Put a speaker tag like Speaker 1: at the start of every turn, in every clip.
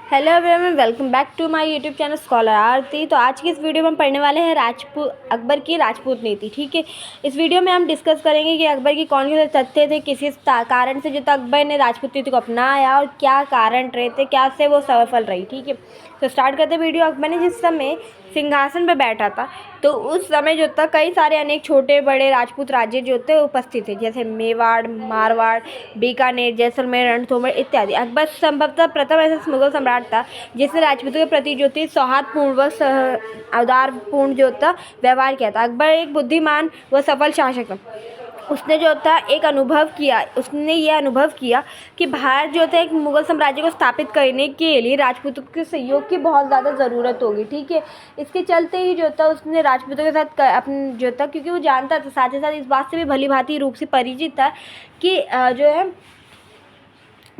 Speaker 1: Hello everyone, welcome back to my YouTube channel scholar Aarti. तो आज की इस वीडियो में हम पढ़ने वाले हैं अकबर की राजपूत नीति। ठीक है, इस वीडियो में हम डिस्कस करेंगे कि अकबर की कौन से तथ्य थे, किसी कारण से जो था अकबर ने राजपूत नीति को अपनाया और क्या कारण रहे थे, क्या से वो सफल रही। ठीक है, तो स्टार्ट करते वीडियो। अकबर ने जिस समय सिंहासन पर बैठा था तो उस समय जो था कई सारे अनेक छोटे बड़े राजपूत राज्य जो थे उपस्थित थे, जैसे मेवाड़, मारवाड़, बीकानेर, जैसलमेर, रणथंभौर इत्यादि। अकबर संभवतः प्रथम ऐसा मुगल सम्राट था जिसने राजपूतों के प्रति जो थी सौहार्दपूर्ण व उदारपूर्ण जो था व्यवहार किया था। अकबर एक बुद्धिमान व सफल शासक था। उसने ये अनुभव किया कि भारत जो था एक मुगल साम्राज्य को स्थापित करने के लिए राजपूतों के सहयोग की बहुत ज़्यादा ज़रूरत होगी। ठीक है, इसके चलते ही जो था उसने राजपूतों के साथ अपने जो था, क्योंकि वो जानता था, साथ ही साथ इस बात से भी भली भांति रूप से परिचित था कि जो है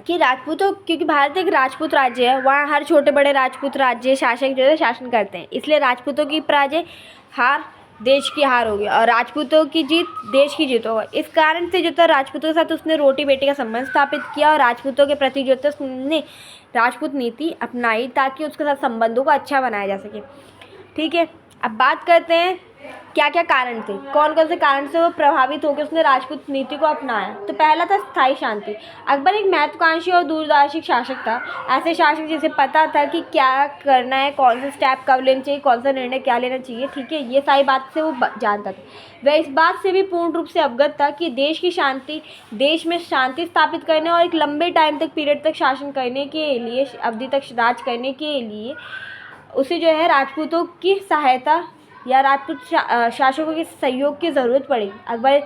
Speaker 1: कि राजपूतों, क्योंकि भारत एक राजपूत राज्य है, वहाँ हर छोटे बड़े राजपूत राज्य शासक जो है शासन करते हैं, इसलिए राजपूतों की पराजय हार देश की हार होगी और राजपूतों की जीत देश की जीत होगा। इस कारण से जो था राजपूतों के साथ उसने रोटी बेटी का संबंध स्थापित किया और राजपूतों के प्रति जो था उसने राजपूत नीति अपनाई ताकि उसके साथ संबंधों को अच्छा बनाया जा सके। ठीक है, अब बात करते हैं क्या क्या कारण थे, कौन कौन से कारण से वो प्रभावित होकर उसने राजपूत नीति को अपनाया। तो पहला था स्थायी शांति। अकबर एक महत्वाकांक्षी और दूरदर्शी शासक था। ऐसे शासक जिसे पता था कि क्या करना है, कौन से स्टेप कब लेना चाहिए, कौन सा निर्णय क्या लेना चाहिए। ठीक है, ये सारी बात से वो जानता था। वह इस बात से भी पूर्ण रूप से अवगत था कि देश में शांति स्थापित करने और एक लंबे टाइम तक पीरियड तक शासन करने के लिए, अवधि तक राज करने के लिए उसे जो है राजपूतों की सहायता या राजपूत शासकों के सहयोग की ज़रूरत पड़ी। अकबर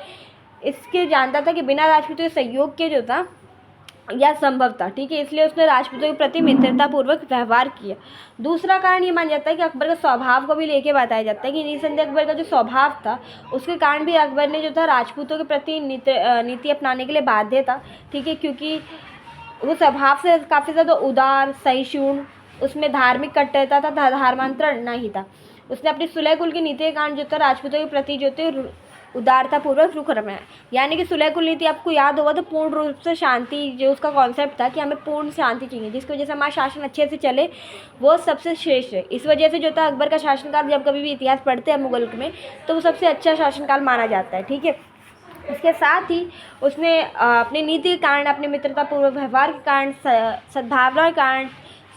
Speaker 1: इसके जानता था कि बिना राजपूतों के सहयोग के जो था यह संभव था। ठीक है, इसलिए उसने राजपूतों के प्रति मित्रतापूर्वक व्यवहार किया। दूसरा कारण ये माना जाता है कि अकबर का स्वभाव को भी लेके बताया जाता है कि निसंदेह अकबर का जो स्वभाव था उसके कारण भी अकबर ने जो था राजपूतों के प्रति नीति अपनाने के लिए बाध्य था। ठीक है, क्योंकि वो स्वभाव से काफ़ी ज़्यादा उदार, सहिष्णु, उसमें धार्मिक कट्टरता था, धर्मांतरण नहीं था। उसने अपनी सुलह कुल की नीति के कारण जो था राजपूतों के प्रति जो थे उदारतापूर्वक रुख रखना है। यानी कि सुलह कुल नीति आपको याद होगा तो पूर्ण रूप से शांति, जो उसका कॉन्सेप्ट था कि हमें पूर्ण शांति चाहिए जिसकी वजह से हमारा शासन अच्छे से चले, वो सबसे श्रेष्ठ है। इस वजह से जो था अकबर का शासनकाल जब कभी भी इतिहास पढ़ते हैं मुगल में तो वो सबसे अच्छा शासनकाल माना जाता है। ठीक है, इसके साथ ही उसने अपनी नीति के कारण, अपने मित्रतापूर्वक व्यवहार के कारण, सद्भावना के कारण,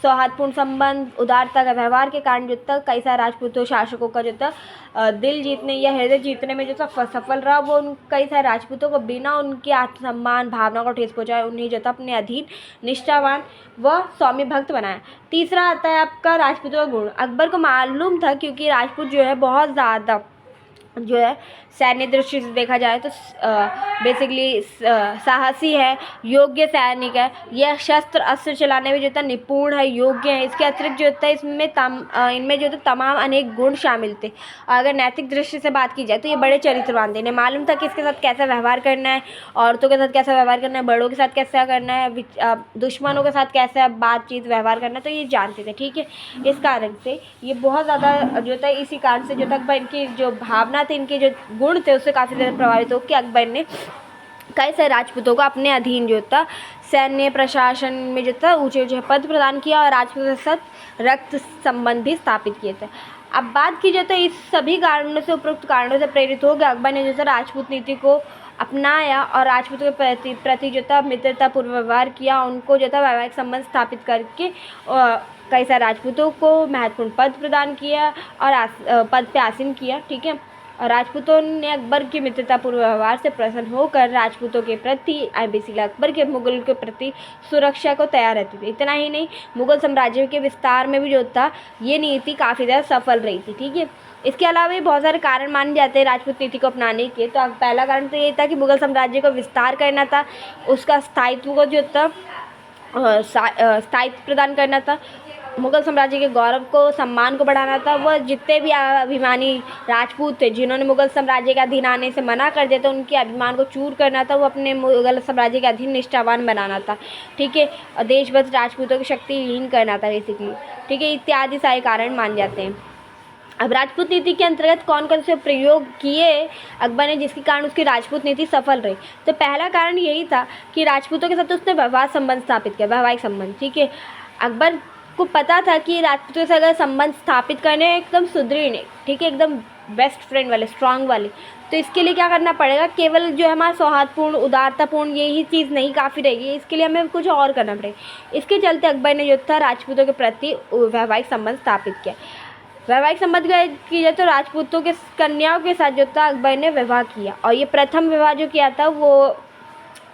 Speaker 1: सौहार्दपूर्ण संबंध, उदारता का व्यवहार के कारण जो था कई सारे राजपूतों शासकों का जो था दिल जीतने या हृदय जीतने में जो था सफल रहा। वो उन कई सारे राजपूतों को बिना उनके आत्मसम्मान भावना को ठेस पहुँचाए उन्हें जो था अपने अधीन, निष्ठावान व स्वामी भक्त बनाया। तीसरा आता है आपका राजपूतों का गुण। अकबर को मालूम था क्योंकि राजपूत जो है बहुत ज़्यादा जो है सैन्य दृष्टि से देखा जाए तो बेसिकली साहसी है, योग्य सैनिक है, यह शस्त्र अस्त्र चलाने में जो था निपुण है, योग्य है। इसके अतिरिक्त जो था इनमें जो था तमाम अनेक गुण शामिल थे। अगर नैतिक दृष्टि से बात की जाए तो ये बड़े चरित्रवान थे। इन्हें मालूम था कि इसके साथ कैसा व्यवहार करना है, औरतों के साथ कैसा व्यवहार करना है, बड़ों के साथ कैसा करना है, दुश्मनों के साथ कैसा बातचीत व्यवहार करना है, तो ये जानते थे। ठीक है, इस कारण से ये बहुत ज़्यादा जो था, इसी कारण से जो था इनकी जो भावना थे, इनके जो गुण थे उससे काफ़ी ज़्यादा प्रभावित हो कि अकबर ने कई सारे राजपूतों को अपने अधीन जो था सैन्य प्रशासन में जो था ऊंचे ऊंचे पद प्रदान किया और राजपूतों के साथ रक्त संबंध भी स्थापित किए थे। अब बात की जाए तो इस सभी कारणों से, उपरोक्त कारणों से प्रेरित हो गया अकबर ने जो था राजपूत नीति को अपनाया और राजपूतों के प्रति जो था मित्रतापूर्व व्यवहार किया, उनको जो था वैवाहिक संबंध स्थापित करके कई सारे राजपूतों को महत्वपूर्ण पद प्रदान किया और पद पे आसीन किया। ठीक है, और राजपूतों ने अकबर की मित्रतापूर्व व्यवहार से प्रसन्न होकर राजपूतों के प्रति बेसिकली अकबर के मुगल के प्रति सुरक्षा को तैयार रहती थी। इतना ही नहीं, मुगल साम्राज्य के विस्तार में भी जो था ये नीति काफ़ी ज़्यादा सफल रही थी। ठीक है, इसके अलावा भी बहुत सारे कारण माने जाते हैं राजपूत नीति को अपनाने के। तो पहला कारण तो ये था कि मुगल साम्राज्य को विस्तार करना था, उसका स्थायित्व को जो था स्थायित्व प्रदान करना था, मुगल साम्राज्य के गौरव को, सम्मान को बढ़ाना था। वह जितने भी अभिमानी राजपूत थे जिन्होंने मुगल साम्राज्य के अधीन आने से मना कर दिया था, उनके अभिमान को चूर करना था, वो अपने मुगल साम्राज्य के अधीन निष्ठावान बनाना था। ठीक है, और देशभक्त राजपूतों की शक्तिहीन करना था बेसिकली। ठीक है, इत्यादि सारे कारण मान जाते हैं। अब राजपूत नीति के अंतर्गत कौन कौन से प्रयोग किए अकबर ने जिसके कारण उसकी राजपूत नीति सफल रही। तो पहला कारण यही था कि राजपूतों के साथ उसने वैवाहिक संबंध स्थापित किया, वैवाहिक संबंध। ठीक है, अकबर को पता था कि राजपूतों से अगर संबंध स्थापित करने हैं एकदम सुदृढ़ है, ठीक है, एकदम बेस्ट फ्रेंड वाले, स्ट्रांग वाले, तो इसके लिए क्या करना पड़ेगा, केवल जो है हमारा सौहार्दपूर्ण उदारतापूर्ण यही चीज़ नहीं काफ़ी रहेगी, इसके लिए हमें कुछ और करना पड़ेगा। इसके चलते अकबर ने जो था राजपूतों के प्रति वैवाहिक संबंध स्थापित किया। वैवाहिक संबंध की जाए तो राजपूतों के कन्याओं के साथ जो था अकबर ने विवाह किया, और ये प्रथम विवाह जो किया था वो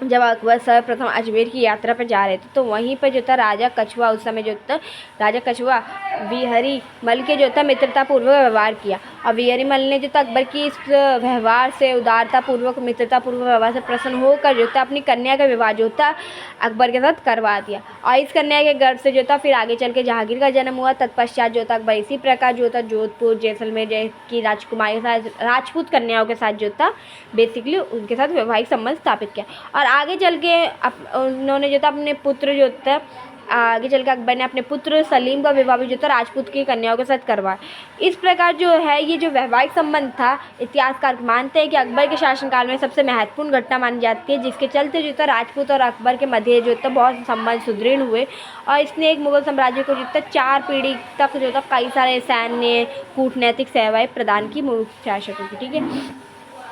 Speaker 1: जब अकबर सर्वप्रथम अजमेर की यात्रा पर जा रहे थे, तो वहीं पर जो था राजा कछुआ, उस समय जो था राजा कछुआ बिहारी मल के जो था मित्रतापूर्वक व्यवहार किया, और बिहारी मल ने जो था अकबर की इस व्यवहार से, उदारतापूर्वक मित्रतापूर्वक व्यवहार से प्रसन्न होकर जो था अपनी कन्या का विवाह जो था अकबर के साथ करवा दिया, और इस कन्या के गर्भ से जो था फिर आगे चल के जहांगीर का जन्म हुआ। तत्पश्चात जो था अकबर इसी प्रकार जो था जोधपुर, जैसलमेर की राजकुमारी के साथ, राजपूत कन्याओं के साथ जो था बेसिकली उनके साथ वैवाहिक संबंध स्थापित किया, और आगे चल के उन्होंने जो था अपने पुत्र जो था, आगे चल के अकबर ने अपने पुत्र सलीम का विवाह भी जो था राजपूत की कन्याओं के साथ करवाया। इस प्रकार जो है ये जो वैवाहिक संबंध था, इतिहासकार मानते हैं कि अकबर के शासनकाल में सबसे महत्वपूर्ण घटना मानी जाती है, जिसके चलते जो था राजपूत और अकबर के मध्य जो था बहुत संबंध सुदृढ़ हुए, और इसने एक मुगल साम्राज्य को जो था 4 पीढ़ी तक जो था कई सारे सैन्य कूटनैतिक सेवाएँ प्रदान की मुगल शासकों की, ठीक है।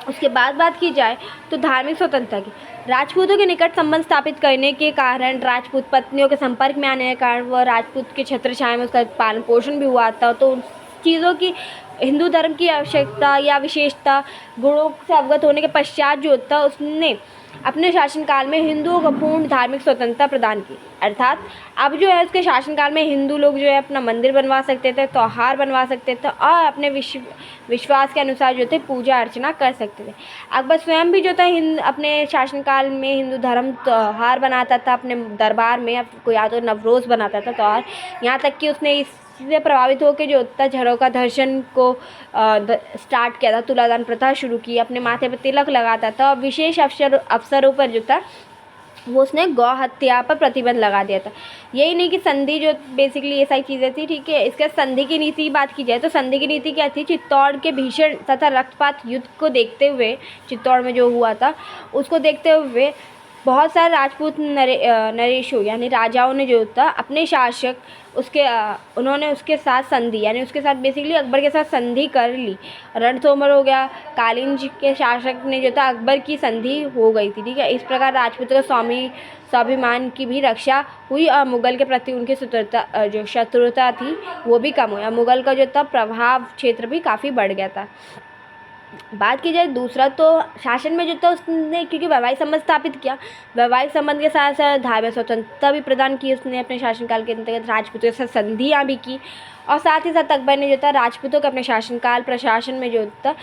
Speaker 1: उसके बाद बात की जाए तो धार्मिक स्वतंत्रता की, राजपूतों के निकट संबंध स्थापित करने के कारण, राजपूत पत्नियों के संपर्क में आने के कारण वह राजपूत के छत्रछाया में उसका पालन पोषण भी हुआ था, तो उन चीज़ों की हिंदू धर्म की आवश्यकता या विशेषता गुणों से अवगत होने के पश्चात जो था उसने अपने शासनकाल में हिंदुओं को पूर्ण धार्मिक स्वतंत्रता प्रदान की। अर्थात अब जो है उसके शासनकाल में हिंदू लोग जो है अपना मंदिर बनवा सकते थे, त्योहार बनवा सकते थे, और अपने विश्वास के अनुसार जो थे पूजा अर्चना कर सकते थे। अकबर स्वयं भी जो था अपने शासनकाल में हिंदू धर्म त्योहार बनाता था अपने दरबार में, आपको याद हो नवरोज़ बनाता था त्यौहार, यहाँ तक कि उसने इससे प्रभावित होकर जो था झरोखा दर्शन को स्टार्ट किया था, तुलादान प्रथा शुरू की, अपने माथे पर तिलक लगाता था, और विशेष अवसरों पर जो था वो उसने गौ हत्या पर प्रतिबंध लगा दिया था। यही नहीं कि संधि जो बेसिकली ये सारी चीज़ें थी, ठीक है। इसके संधि की नीति की बात की जाए तो संधि की नीति क्या थी, चित्तौड़ के भीषण तथा रक्तपात युद्ध को देखते हुए, चित्तौड़ में जो हुआ था उसको देखते हुए बहुत सारे राजपूत नरेशों यानी राजाओं ने जो था अपने शासक उन्होंने उसके साथ संधि यानी उसके साथ बेसिकली अकबर के साथ संधि कर ली। रणथंभौर हो गया, कालिंज के शासक ने जो था अकबर की संधि हो गई थी, ठीक है। इस प्रकार राजपूतों का स्वाभिमान की भी रक्षा हुई, और मुगल के प्रति उनकी जो शत्रुता थी वो भी कम हुई, मुगल का जो था प्रभाव क्षेत्र भी काफ़ी बढ़ गया था। बात की जाए दूसरा तो शासन में जो था उसने क्योंकि वैवाहिक संबंध स्थापित किया, वैवाहिक संबंध के साथ साथ धार्मिक स्वतंत्रता भी प्रदान की उसने अपने शासनकाल के अंतर्गत, राजपूतों के साथ संधियाँ भी की, और साथ ही साथ अकबर ने जो था राजपूतों के अपने शासनकाल प्रशासन में जो था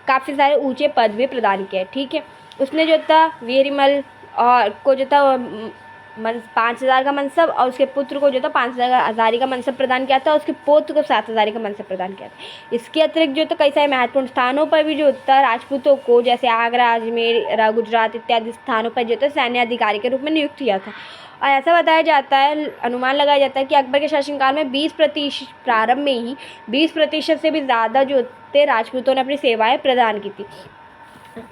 Speaker 1: काफ़ी सारे ऊँचे पद भी प्रदान किए, ठीक है। उसने जो था वीरमल और को जो था 5,000 का मनसब, और उसके पुत्र को जो था 5,000 का मनसब प्रदान किया था, उसके पौत्र को 7,000 का मनसब प्रदान किया था। इसके अतिरिक्त जो था कई सारे महत्वपूर्ण स्थानों पर भी जो था राजपूतों को, जैसे आगरा, अजमेर, गुजरात इत्यादि स्थानों पर जो था सैन्य अधिकारी के रूप में नियुक्त किया था। और ऐसा बताया जाता है, अनुमान लगाया जाता है कि अकबर के शासनकाल में 20% प्रारंभ में ही 20% से भी ज़्यादा जो थे राजपूतों ने अपनी सेवाएँ प्रदान की थी।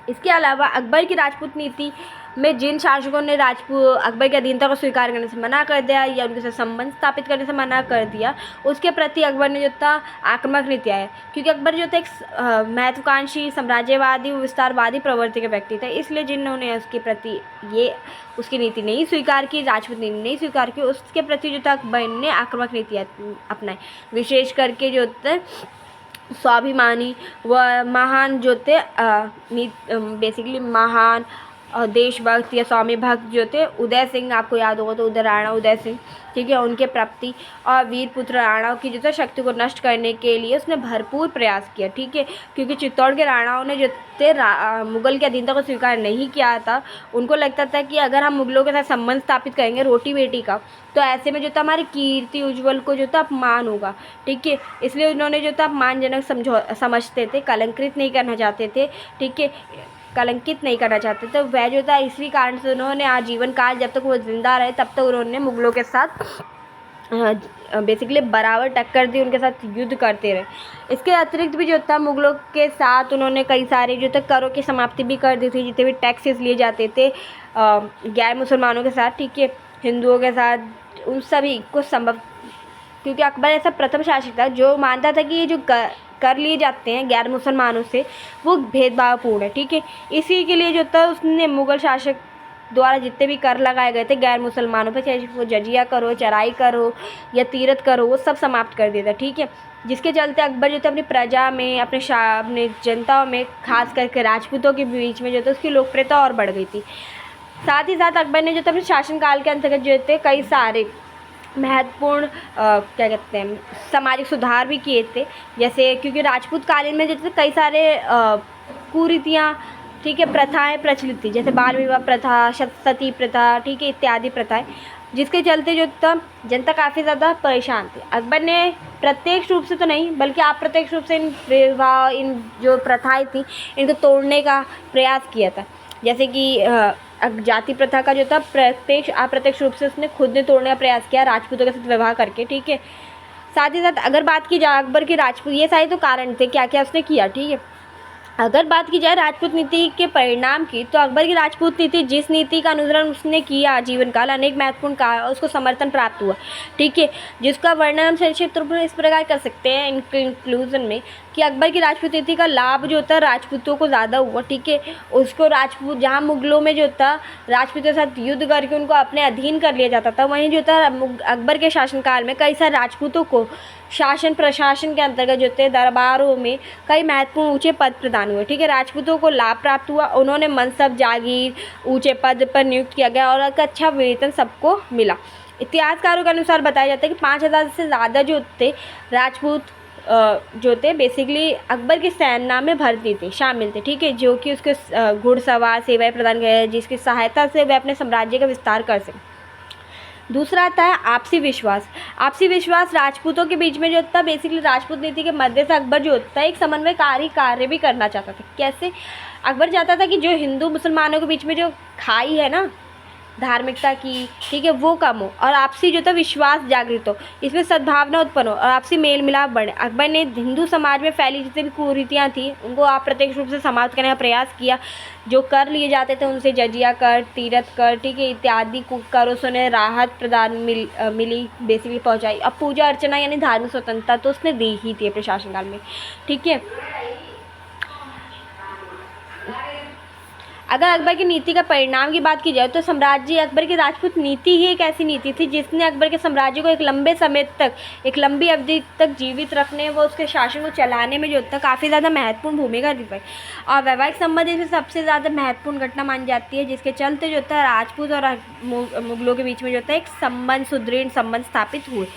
Speaker 1: इसके अलावा अकबर की राजपूत नीति में जिन शासकों ने अकबर की अधीनता को स्वीकार करने से मना कर दिया या उनके साथ संबंध स्थापित करने से मना कर दिया, उसके प्रति अकबर ने जो था आक्रामक नीति आया, क्योंकि अकबर जो था एक महत्वाकांक्षी साम्राज्यवादी विस्तारवादी प्रवृत्ति के व्यक्ति थे, इसलिए जिन्होंने उसके प्रति ये उसकी नीति नहीं स्वीकार की, राजपूत नीति नहीं स्वीकार की, उसके प्रति जो था अकबर ने आक्रामक नीति अपनाई। विशेष करके जो थे स्वाभिमानी व महान जो थे बेसिकली महान देशभक्त या स्वामी भक्त जो थे उदय सिंह, आपको याद होगा तो उदय राणा उदय सिंह, ठीक है, उनके प्राप्ति और वीर पुत्र राणाओं की जो था शक्ति को नष्ट करने के लिए उसने भरपूर प्रयास किया, ठीक है। क्योंकि चित्तौड़ के राणाओं ने जो थे मुगल की अधीनता को स्वीकार नहीं किया था, उनको लगता था कि अगर हम मुगलों के साथ संबंध स्थापित करेंगे रोटी बेटी का, तो ऐसे में जो था हमारी कीर्ति उज्ज्वल को जो था अपमान होगा, ठीक है। इसलिए उन्होंने जो था अपमानजनक समझते थे, कलंकित नहीं करना चाहते थे, ठीक है, कलंकित नहीं करना चाहते थे। वह जो था इसी कारण से उन्होंने आजीवन काल जब तक वो जिंदा रहे तब तक उन्होंने मुगलों के साथ बेसिकली बराबर टक्कर दी, उनके साथ युद्ध करते रहे। इसके अतिरिक्त भी जो था मुगलों के साथ उन्होंने कई सारे जो था करों की समाप्ति भी कर दी थी, जितने भी टैक्सेस लिए जाते थे गैर मुसलमानों के साथ, ठीक है, हिंदुओं के साथ, उन सभी को क्योंकि अकबर ऐसा प्रथम शासक था जो मानता था कि ये जो कर लिए जाते हैं गैर मुसलमानों से वो भेदभावपूर्ण है, ठीक है। इसी के लिए जो था उसने मुग़ल शासक द्वारा जितने भी कर लगाए गए थे गैर मुसलमानों पर, चाहे वो जजिया करो, चराई करो या तीरथ करो, वो सब समाप्त कर दिया था, ठीक है। जिसके चलते अकबर जो था अपनी प्रजा में, अपने जनताओं में, खास करके राजपूतों के बीच में जो था उसकी लोकप्रियता और बढ़ गई थी। साथ ही साथ अकबर ने जो था अपने शासनकाल के अंतर्गत जो थे कई सारे महत्वपूर्ण क्या कहते हैं सामाजिक सुधार भी किए थे। जैसे क्योंकि राजपूत कालीन में जैसे कई सारे कुरीतियाँ, ठीक है, प्रथाएं प्रचलित थी, जैसे बाल विवाह प्रथा, सती प्रथा, ठीक है, इत्यादि प्रथाएं, जिसके चलते जो था जनता काफ़ी ज़्यादा परेशान थी। अकबर ने प्रत्यक्ष रूप से तो नहीं बल्कि अप्रत्यक्ष रूप से इन विवाह, इन जो प्रथाएं थी इनको तोड़ने का प्रयास किया था। जैसे कि जाति प्रथा का जो था प्रत्यक्ष अप्रत्यक्ष रूप से उसने खुद ने तोड़ने का प्रयास किया राजपूतों के साथ व्यवहार करके, ठीक है। साथ ही साथ अगर बात की जाए अकबर के राजपूत, ये सारे तो कारण थे क्या क्या उसने किया, ठीक है। अगर बात की जाए राजपूत नीति के परिणाम की, तो अकबर की राजपूत नीति जिस नीति का अनुसरण उसने किया जीवन काल, अनेक महत्वपूर्ण कार्य और उसको समर्थन प्राप्त हुआ, ठीक है। जिसका वर्णन हम संक्षिप्त रूप में इस प्रकार कर सकते हैं इंक्लूजन में कि अकबर की राजपूत नीति का लाभ जो होता है राजपूतों को ज़्यादा हुआ, ठीक है। उसको राजपूत, जहाँ मुगलों में जो था राजपूतों के साथ युद्ध करके उनको अपने अधीन कर लिया जाता था, वहीं जो था अकबर के शासनकाल में कई सारे राजपूतों को शासन प्रशासन के अंतर्गत जो थे दरबारों में कई महत्वपूर्ण ऊंचे पद प्रदान हुए, ठीक है। राजपूतों को लाभ प्राप्त हुआ, उन्होंने मनसब, जागीर, ऊंचे पद पर नियुक्त किया गया और एक अच्छा वेतन सबको मिला। इतिहासकारों के अनुसार बताया जाता है कि 5000 से ज़्यादा जो थे राजपूत जो थे बेसिकली अकबर की सेना में भर्ती थे, शामिल थे, ठीक है, जो कि उसके घुड़सवार सेवाएं प्रदान कर जिसकी सहायता से वे अपने साम्राज्य का विस्तार कर सकें। दूसरा आता है आपसी विश्वास। आपसी विश्वास राजपूतों के बीच में जो था बेसिकली राजपूत नीति के मध्य से अकबर जो होता है एक समन्वयकारी कार्य भी करना चाहता था। कैसे? अकबर चाहता था कि जो हिंदू मुसलमानों के बीच में जो खाई है ना धार्मिकता की, ठीक है, वो कम हो और आपसी जो था विश्वास जागृत हो, इसमें सद्भावना उत्पन्न हो और आपसी मेल मिलाप बढ़े। अकबर ने हिंदू समाज में फैली जितनी भी कुरीतियाँ थी उनको अप्रत्यक्ष रूप से समाप्त करने का प्रयास किया। जो कर लिए जाते थे उनसे जजिया कर, तीरथ कर, ठीक है, इत्यादि करों से उन्हें राहत प्रदान मिली बेसिकली पहुँचाई। अब पूजा अर्चना यानी धार्मिक स्वतंत्रता तो उसने दी ही थी अपने शासनकाल में, ठीक है। अगर अकबर की नीति का परिणाम की बात की जाए तो साम्राज्य अकबर की राजपूत नीति ही एक ऐसी नीति थी जिसने अकबर के साम्राज्य को एक लंबे समय तक, एक लंबी अवधि तक जीवित रखने व उसके शासन को चलाने में जो था काफ़ी ज़्यादा महत्वपूर्ण भूमिका निभाई। और वैवाहिक संबंध इसमें सबसे ज़्यादा महत्वपूर्ण घटना मानी जाती है, जिसके चलते जो था राजपूत और मुगलों के बीच में जो था एक संबंध, सुदृढ़ संबंध स्थापित हुए।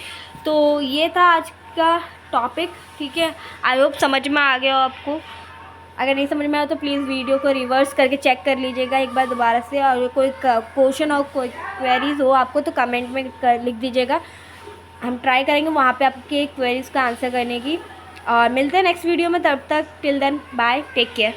Speaker 1: तो ये था आज का टॉपिक, ठीक है। आई होप समझ में आ गया हो आपको। अगर नहीं समझ में आया तो प्लीज़ वीडियो को रिवर्स करके चेक कर लीजिएगा एक बार दोबारा से, और कोई क्वेश्चन और कोई क्वेरीज़ हो आपको तो कमेंट में लिख दीजिएगा। हम ट्राई करेंगे वहाँ पे आपके क्वेरीज़ का आंसर करने की। और मिलते हैं नेक्स्ट वीडियो में, तब तक till then bye, take care.